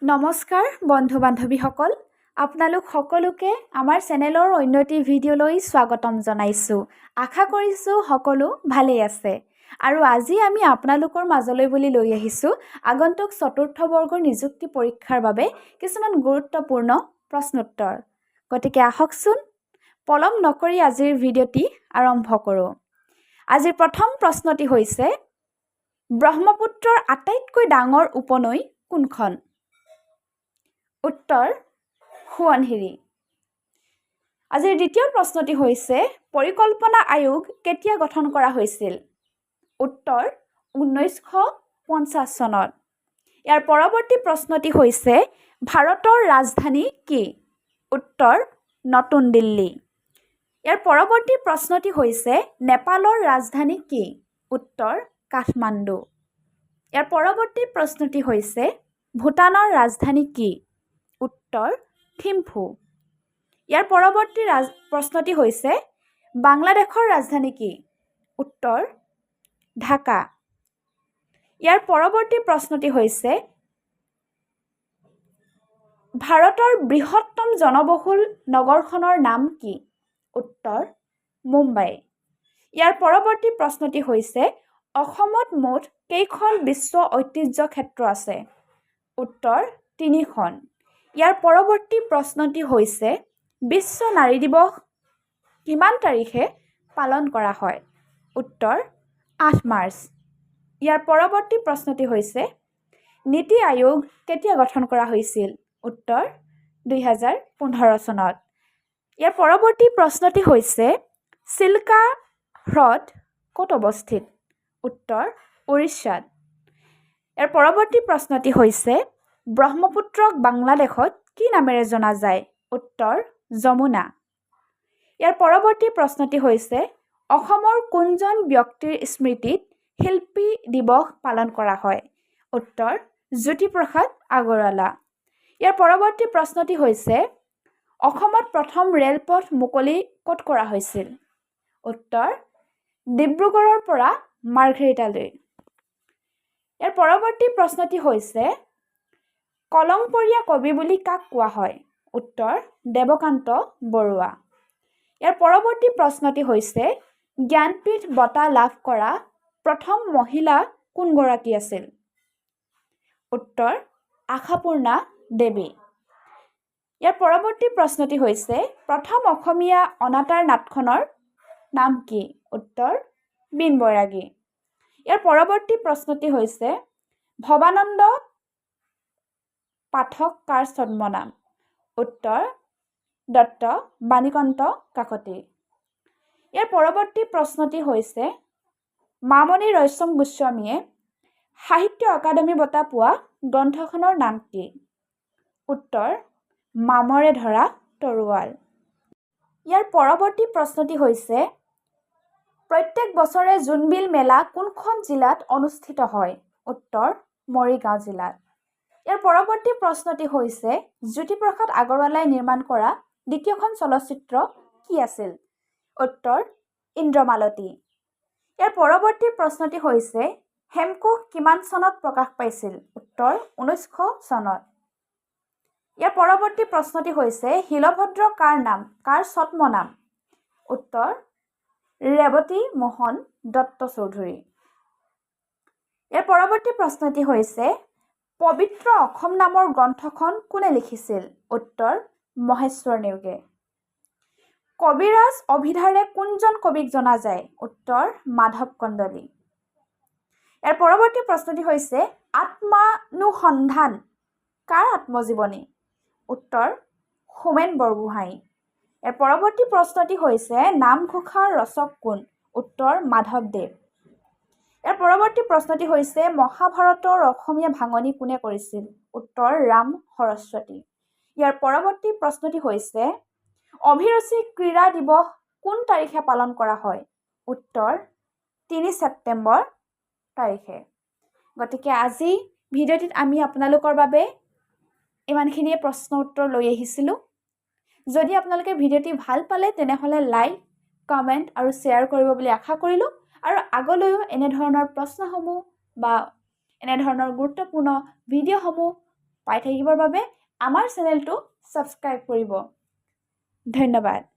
নমস্কাৰ বন্ধু বান্ধৱীসকল আপোনালোক সকলোকে আমাৰ চেনেলৰ অন্য এটি ভিডিঅ'লৈ স্বাগতম জনাইছোঁ আশা কৰিছোঁ সকলো ভালেই আছে আৰু আজি আমি আপোনালোকৰ মাজলৈ বুলি লৈ আহিছোঁ আগন্তুক চতুৰ্থ বৰ্গৰ নিযুক্তি পৰীক্ষাৰ বাবে কিছুমান গুৰুত্বপূৰ্ণ প্ৰশ্নোত্তৰ গতিকে আহকচোন পলম নকৰি আজিৰ ভিডিঅ'টি আৰম্ভ কৰোঁ আজিৰ প্ৰথম প্ৰশ্নটি হৈছে ব্ৰহ্মপুত্ৰৰ আটাইতকৈ ডাঙৰ উপনৈ কোনখন উত্তৰ সোৱণশিৰি আজিৰ দ্বিতীয় প্ৰশ্নটি হৈছে পৰিকল্পনা আয়োগ কেতিয়া গঠন কৰা হৈছিল উত্তৰ 1950 চনত ইয়াৰ পৰৱৰ্তী প্ৰশ্নটি হৈছে ভাৰতৰ ৰাজধানী কি উত্তৰ নতুন দিল্লী ইয়াৰ পৰৱৰ্তী প্ৰশ্নটি হৈছে নেপালৰ ৰাজধানী কি উত্তৰ কাঠমাণ্ডু ইয়াৰ পৰৱৰ্তী প্ৰশ্নটি হৈছে ভূটানৰ ৰাজধানী কি উত্তৰ থিম্ফু ইয়াৰ পৰৱৰ্তী প্ৰশ্নটি হৈছে বাংলাদেশৰ ৰাজধানী কি উত্তৰ ঢাকা ইয়াৰ পৰৱৰ্তী প্ৰশ্নটি হৈছে ভাৰতৰ বৃহত্তম জনবহুল নগৰখনৰ নাম কি উত্তৰ মুম্বাই ইয়াৰ পৰৱৰ্তী প্ৰশ্নটি হৈছে অসমত মুঠ কেইখন বিশ্ব ঐতিহ্য ক্ষেত্ৰ আছে উত্তৰ 3খন ইয়াৰ পৰৱৰ্তী প্ৰশ্নটি হৈছে বিশ্ব নাৰী দিৱস কিমান তাৰিখে পালন কৰা হয় উত্তৰ 8 মাৰ্চ ইয়াৰ পৰৱৰ্তী প্ৰশ্নটি হৈছে নীতি আয়োগ কেতিয়া গঠন কৰা হৈছিল উত্তৰ 2015 চনত ইয়াৰ পৰৱৰ্তী প্ৰশ্নটি হৈছে চিল্কা হ্ৰদ ক'ত অৱস্থিত উত্তৰ উৰিষ্যাত ইয়াৰ পৰৱৰ্তী প্ৰশ্নটি হৈছে ব্ৰহ্মপুত্ৰক বাংলাদেশত কি নামেৰে জনা যায় উত্তৰ যমুনা ইয়াৰ পৰৱৰ্তী প্ৰশ্নটি হৈছে অসমৰ কোনজন ব্যক্তিৰ স্মৃতিত শিল্পী দিৱস পালন কৰা হয় উত্তৰ জ্যোতিপ্ৰসাদ আগৰৱালা ইয়াৰ পৰৱৰ্তী প্ৰশ্নটি হৈছে অসমত প্ৰথম ৰেলপথ মুকলি ক'ত কৰা হৈছিল উত্তৰ ডিব্ৰুগড়ৰ পৰা মাৰ্ঘেৰিটালৈ ইয়াৰ পৰৱৰ্তী প্ৰশ্নটি হৈছে কলমপৰীয়া কবি বুলি কাক কোৱা হয় উত্তৰ দেৱকান্ত বৰুৱা ইয়াৰ পৰৱৰ্তী প্ৰশ্নটি হৈছে জ্ঞানপীঠ বঁটা লাভ কৰা প্ৰথম মহিলা কোনগৰাকী আছিল উত্তৰ আশাপূৰ্ণা দেৱী ইয়াৰ পৰৱৰ্তী প্ৰশ্নটি হৈছে প্ৰথম অসমীয়া অনাতাঁৰ নাটখনৰ নাম কি উত্তৰ বিন বৈৰাগী ইয়াৰ পৰৱৰ্তী প্ৰশ্নটি হৈছে ভৱানন্দ পাঠক কাৰ ছদ্মনাম উত্তৰ দত্ত বাণীকান্ত কাকতি ইয়াৰ পৰৱৰ্তী প্ৰশ্নটি হৈছে মামণি ৰয়ছম গোস্বামীয়ে সাহিত্য অকাডেমী বঁটা পোৱা গ্ৰন্থখনৰ নাম কি উত্তৰ মামৰে ধৰা তৰোৱাল ইয়াৰ পৰৱৰ্তী প্ৰশ্নটি হৈছে প্ৰত্যেক বছৰে জোনবিল মেলা কোনখন জিলাত অনুষ্ঠিত হয় উত্তৰ মৰিগাঁও জিলাত ইয়াৰ পৰৱৰ্তী প্ৰশ্নটি হৈছে জ্যোতিপ্ৰসাদ আগৰৱালাই নিৰ্মাণ কৰা দ্বিতীয়খন চলচ্চিত্ৰ কি আছিল উত্তৰ ইন্দ্ৰমালতী ইয়াৰ পৰৱৰ্তী প্ৰশ্নটি হৈছে হেমকোষ কিমান চনত প্ৰকাশ পাইছিল উত্তৰ 1900 চনত ইয়াৰ পৰৱৰ্তী প্ৰশ্নটি হৈছে শিলভদ্ৰ কাৰ নাম কাৰ ছদ্মনাম উত্তৰ ৰেৱতী মোহন দত্ত চৌধুৰী ইয়াৰ পৰৱৰ্তী প্ৰশ্নটি হৈছে পবিত্ৰ অসম নামৰ গ্ৰন্থখন কোনে লিখিছিল উত্তৰ মহেশ্বৰ নেওগে কবিৰাজ অভিধাৰে কোনজন কবিক জনা যায় উত্তৰ মাধৱ কন্দলী ইয়াৰ পৰৱৰ্তী প্ৰশ্নটি হৈছে আত্মানুসন্ধান কাৰ আত্মজীৱনী উত্তৰ হোমেন বৰগোহাঁই ইয়াৰ পৰৱৰ্তী প্ৰশ্নটি হৈছে নামঘোষাৰ ৰচক কোন উত্তৰ মাধৱদেৱ ইয়াৰ পৰৱৰ্তী প্ৰশ্নটি হৈছে মহাভাৰতৰ অসমীয়া ভাঙনি কোনে কৰিছিল উত্তৰ ৰাম সৰস্বতী ইয়াৰ পৰৱৰ্তী প্ৰশ্নটি হৈছে অভিৰুচি ক্ৰীড়া দিৱস কোন তাৰিখে পালন কৰা হয় উত্তৰ 3 ছেপ্টেম্বৰ তাৰিখে গতিকে আজি ভিডিঅ'টিত আমি আপোনালোকৰ বাবে ইমানখিনিয়ে প্ৰশ্ন উত্তৰ লৈ আহিছিলোঁ যদি আপোনালোকে ভিডিঅ'টি ভাল পালে তেনেহ'লে লাইক কমেণ্ট আৰু শ্বেয়াৰ কৰিব বুলি আশা কৰিলোঁ আৰু আগলৈও এনেধৰণৰ প্ৰশ্নসমূহ বা এনেধৰণৰ গুৰুত্বপূৰ্ণ ভিডিঅ'সমূহ পাই থাকিবৰ বাবে আমাৰ চেনেলটো ছাবস্ক্ৰাইব কৰিব। ধন্যবাদ।